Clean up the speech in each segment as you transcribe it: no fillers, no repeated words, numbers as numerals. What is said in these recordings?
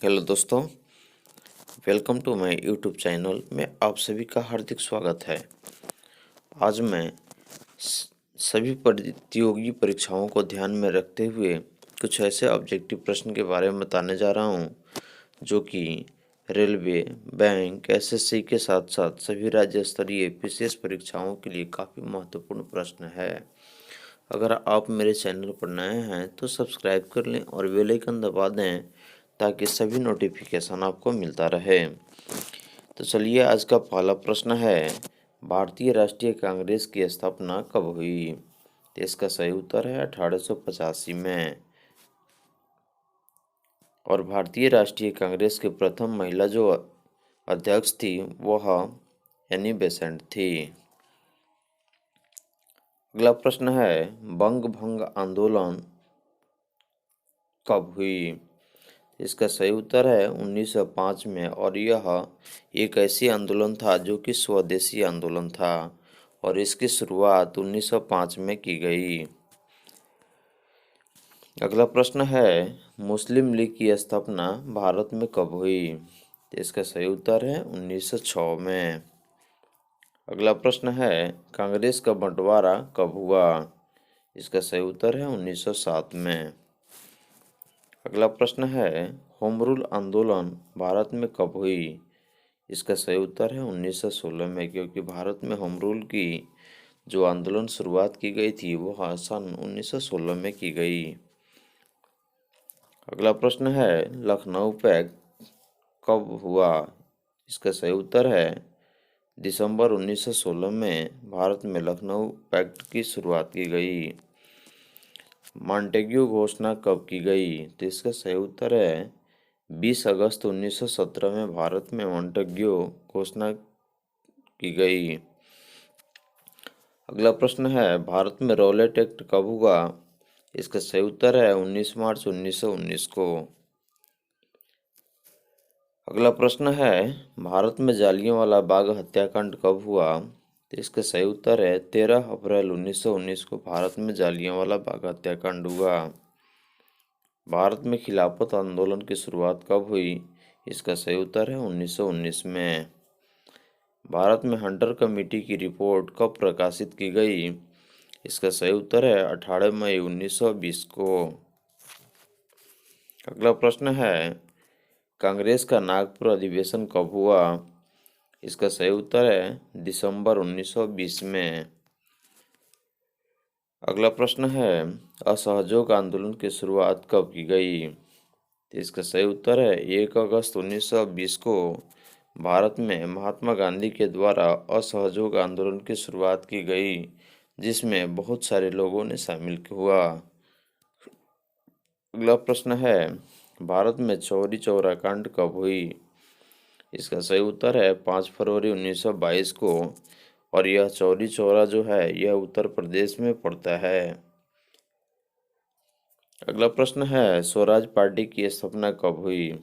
Hello दोस्तों, welcome to my YouTube channel में आप सभी का हार्दिक स्वागत है। आज मैं सभी प्रतियोगी परीक्षाओं को ध्यान में रखते हुए कुछ ऐसे ऑब्जेक्टिव प्रश्न के बारे में बताने जा रहा हूं जो कि रेलवे, बैंक, एसएससी के साथ साथ सभी राज्य स्तरीय विशेष परीक्षाओं के लिए काफ़ी महत्वपूर्ण प्रश्न है। अगर आप मेरे चैनल पर नए हैं तो सब्सक्राइब कर लें और बेल आइकन दबा दें ताकि सभी नोटिफिकेशन आपको मिलता रहे। तो चलिए, आज का पहला प्रश्न है, भारतीय राष्ट्रीय कांग्रेस की स्थापना कब हुई? तो इसका सही उत्तर है 1885 में। और भारतीय राष्ट्रीय कांग्रेस के प्रथम महिला जो अध्यक्ष थी वह एनी बेसेंट थी। अगला प्रश्न है, बंग भंग आंदोलन कब हुई? इसका सही उत्तर है 1905 में। और यह एक ऐसी आंदोलन था जो कि स्वदेशी आंदोलन था और इसकी शुरुआत 1905 में की गई। अगला प्रश्न है, मुस्लिम लीग की स्थापना भारत में कब हुई? इसका सही उत्तर है 1906 में। अगला प्रश्न है, कांग्रेस का बंटवारा कब हुआ? इसका सही उत्तर है 1907 में। अगला प्रश्न है, होम रूल आंदोलन भारत में कब हुई? इसका सही उत्तर है 1916 में, क्योंकि भारत में होम रूल की जो आंदोलन शुरुआत की गई थी वह सन 1916 में की गई। अगला प्रश्न है, लखनऊ पैक्ट कब हुआ? इसका सही उत्तर है दिसंबर 1916 में भारत में लखनऊ पैक्ट की शुरुआत की गई। मॉन्टेग्यू घोषणा कब की गई? तो इसका सही उत्तर है 20 अगस्त 1917 में भारत में मॉन्टेग्यू घोषणा की गई। अगला प्रश्न है, भारत में रॉलेट एक्ट कब हुआ? इसका सही उत्तर है 19 मार्च 1919 को। अगला प्रश्न है, भारत में जालियांवाला बाग हत्याकांड कब हुआ? तो इसका सही उत्तर है 13 अप्रैल 1919 को भारत में जालियांवाला बाग हत्याकांड हुआ। भारत में खिलाफत आंदोलन की शुरुआत कब हुई? इसका सही उत्तर है 1919 में। भारत में हंटर कमेटी की रिपोर्ट कब प्रकाशित की गई? इसका सही उत्तर है 18 मई 1920 को। अगला प्रश्न है, कांग्रेस का नागपुर अधिवेशन कब हुआ? इसका सही उत्तर है दिसंबर 1920 में। अगला प्रश्न है, असहयोग आंदोलन की शुरुआत कब की गई? तो इसका सही उत्तर है 1 अगस्त 1920 को भारत में महात्मा गांधी के द्वारा असहयोग आंदोलन की शुरुआत की गई, जिसमें बहुत सारे लोगों ने शामिल हुआ। अगला प्रश्न है, भारत में चौरी चौरा कांड कब हुई? इसका सही उत्तर है 5 फरवरी 1922 को। और यह चौरी चौरा जो है यह उत्तर प्रदेश में पड़ता है। अगला प्रश्न है, स्वराज पार्टी की स्थापना कब हुई?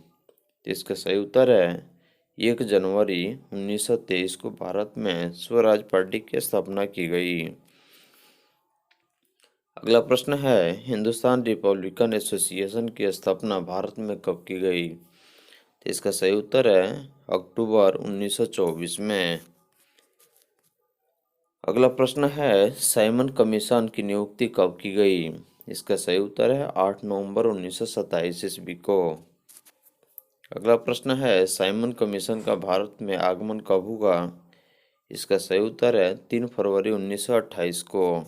इसका सही उत्तर है 1 जनवरी 1923 को भारत में स्वराज पार्टी की स्थापना की गई। अगला प्रश्न है, हिंदुस्तान रिपब्लिकन एसोसिएशन की स्थापना भारत में कब की गई? तो इसका सही उत्तर है अक्टूबर 1924 में। अगला प्रश्न है, साइमन कमीशन की नियुक्ति कब की गई? इसका सही उत्तर है 8 नवंबर 1927 ईस्वी को। अगला प्रश्न है, साइमन कमीशन का भारत में आगमन कब हुआ? इसका सही उत्तर है 3 फरवरी 1928 को।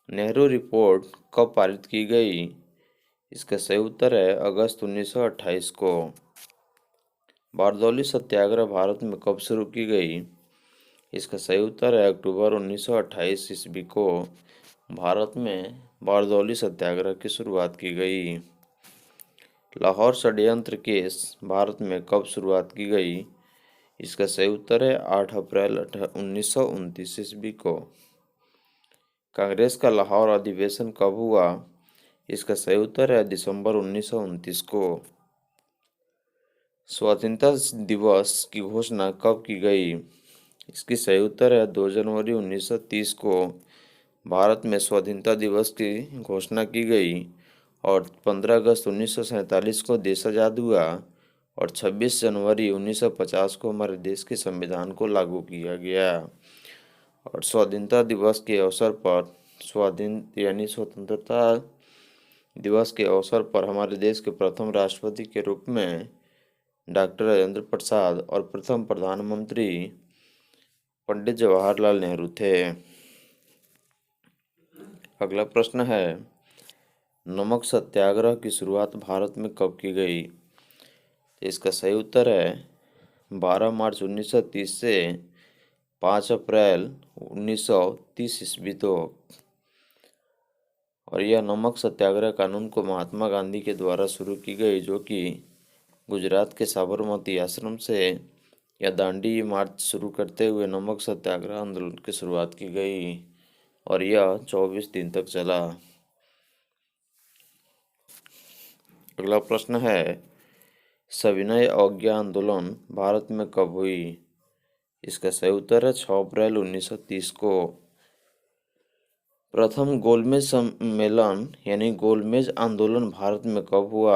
नेहरू रिपोर्ट कब पारित की गई? इसका सही उत्तर है अगस्त 1928 को। बारदौली सत्याग्रह भारत में कब शुरू की गई? इसका सही उत्तर है अक्टूबर 1928 ईस्वी को भारत में बारदौली सत्याग्रह की शुरुआत की गई। लाहौर षड्यंत्र केस भारत में कब शुरुआत की गई? इसका सही उत्तर है 8 अप्रैल 1929 ईस्वी को। कांग्रेस का लाहौर अधिवेशन कब हुआ? इसका सही उत्तर है दिसंबर 1929 को। स्वतंत्रता दिवस की घोषणा कब की गई? इसकी सही उत्तर है 2 जनवरी 1930 को भारत में स्वाधीनता दिवस की घोषणा की गई और 15 अगस्त 1947 को देश आज़ाद हुआ और 26 जनवरी 1950 को हमारे देश के संविधान को लागू किया गया। और स्वाधीनता दिवस के अवसर पर स्वतंत्रता दिवस के अवसर पर हमारे देश के प्रथम राष्ट्रपति के रूप में डॉक्टर राजेंद्र प्रसाद और प्रथम प्रधानमंत्री पंडित जवाहरलाल नेहरू थे। अगला प्रश्न है, नमक सत्याग्रह की शुरुआत भारत में कब की गई? इसका सही उत्तर है 12 मार्च 1930 से 5 अप्रैल 1930 ईस्वी तक। और यह नमक सत्याग्रह कानून को महात्मा गांधी के द्वारा शुरू की गई, जो कि गुजरात के साबरमती आश्रम से या दांडी मार्च शुरू करते हुए नमक सत्याग्रह आंदोलन की शुरुआत की गई और यह 24 दिन तक चला। अगला प्रश्न है, सविनय अवज्ञा आंदोलन भारत में कब हुई? इसका सही उत्तर है 6 अप्रैल 1930 को। प्रथम गोलमेज सम्मेलन यानी गोलमेज आंदोलन भारत में कब हुआ?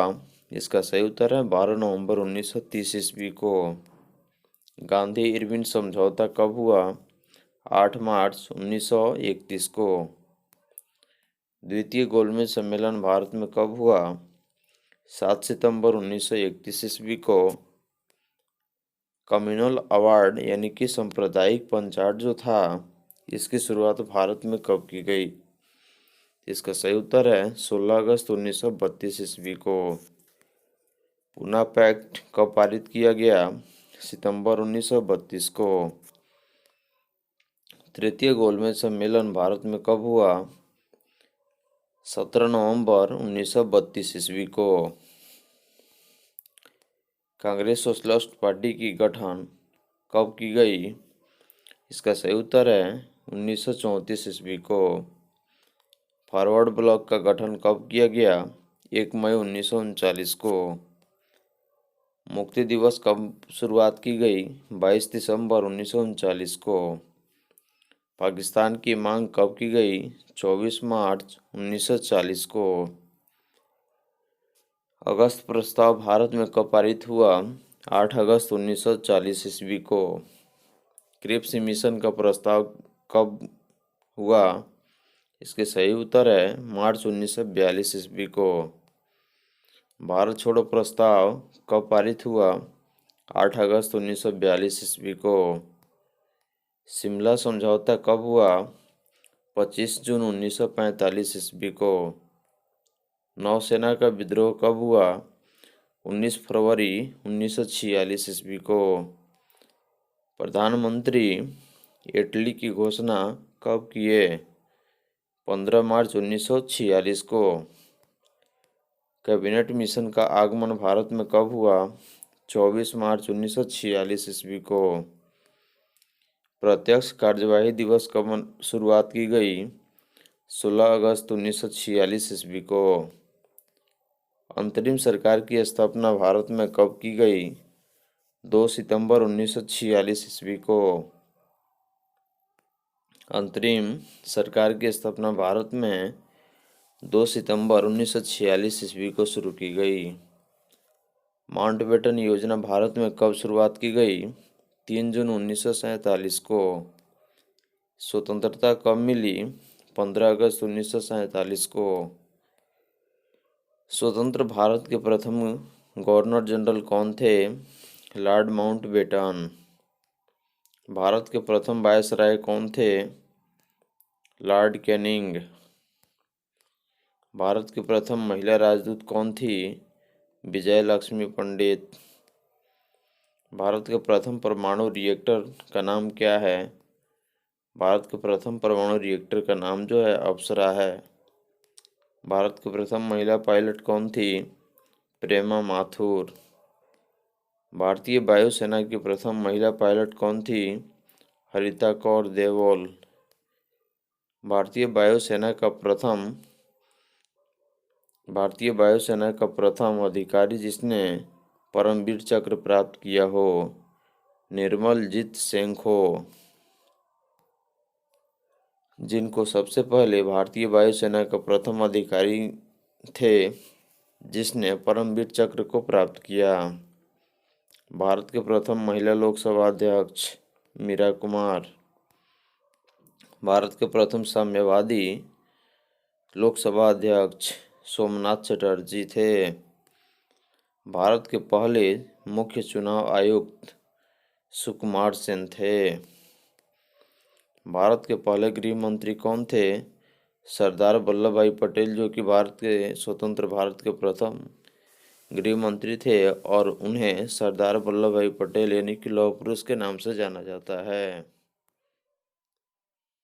इसका सही उत्तर है 12 नवंबर 1930 ईस्वी को। गांधी इरविन समझौता कब हुआ? 8 मार्च 1931 को। द्वितीय गोलमेज सम्मेलन भारत में कब हुआ? 7 सितंबर 1931 ईस्वी को। कम्युनल अवार्ड यानी कि सांप्रदायिक पंचायत जो था, इसकी शुरुआत भारत में कब की गई? इसका सही उत्तर है 16 अगस्त 1932 ईस्वी को। पूना पैक्ट कब पारित किया गया? सितंबर 1932 को। तृतीय गोलमेज सम्मेलन भारत में कब हुआ? 17 नवंबर 1932 ईस्वी को। कांग्रेस सोशलिस्ट पार्टी की गठन कब की गई? इसका सही उत्तर है 1934 ईस्वी को। फॉरवर्ड ब्लॉक का गठन कब किया गया? 1 मई 1939 को। मुक्ति दिवस कब शुरुआत की गई? 22 दिसंबर 1939 को। पाकिस्तान की मांग कब की गई? 24 मार्च 1940 को। अगस्त प्रस्ताव भारत में कब पारित हुआ? 8 अगस्त 1940 ईस्वी को। क्रिप्स मिशन का प्रस्ताव कब हुआ? इसके सही उत्तर है मार्च 1942 ईस्वी को। भारत छोड़ो प्रस्ताव कब पारित हुआ? 8 अगस्त 1942 ईस्वी को। शिमला समझौता कब हुआ? 25 जून 1945 ईस्वी को। नौसेना का विद्रोह कब हुआ? 19 फरवरी 1946 ईस्वी को। प्रधानमंत्री इटली की घोषणा कब किए? 15 मार्च 1946 को। कैबिनेट मिशन का आगमन भारत में कब हुआ? 24 मार्च 1946 ईस्वी को। प्रत्यक्ष कार्यवाही दिवस कब शुरुआत की गई? 16 अगस्त 1946 ईस्वी को। अंतरिम सरकार की स्थापना भारत में कब की गई? 2 सितंबर 1946 ईस्वी को। अंतरिम सरकार की स्थापना भारत में 2 सितंबर 1946 ईस्वी को शुरू की गई। माउंटबेटन योजना भारत में कब शुरुआत की गई? 3 जून 1947 को। स्वतंत्रता कब मिली? 15 अगस्त 1947 को। स्वतंत्र भारत के प्रथम गवर्नर जनरल कौन थे? Lord Mountbatten. भारत के प्रथम वायसराय कौन थे? Lord Canning. भारत की प्रथम महिला राजदूत कौन थी? विजय लक्ष्मी पंडित। भारत के प्रथम परमाणु रिएक्टर का नाम क्या है? भारत के प्रथम परमाणु रिएक्टर का नाम जो है अप्सरा है। भारत की प्रथम महिला पायलट कौन थी? प्रेमा माथुर। भारतीय वायुसेना की प्रथम महिला पायलट कौन थी? हरिता कौर देवल। भारतीय वायुसेना का प्रथम अधिकारी जिसने परमवीर चक्र प्राप्त किया हो? निर्मलजीत सेंखो। जिनको सबसे पहले भारतीय वायुसेना का प्रथम अधिकारी थे जिसने परमवीर चक्र को प्राप्त किया? भारत के प्रथम महिला लोकसभा अध्यक्ष मीरा कुमार। भारत के प्रथम साम्यवादी लोकसभा अध्यक्ष सोमनाथ चटर्जी थे। भारत के पहले मुख्य चुनाव आयुक्त सुकुमार सेन थे। भारत के पहले गृह मंत्री कौन थे? सरदार वल्लभ भाई पटेल, जो कि स्वतंत्र भारत के प्रथम गृह मंत्री थे और उन्हें सरदार वल्लभ भाई पटेल यानी कि लौह पुरुष के नाम से जाना जाता है।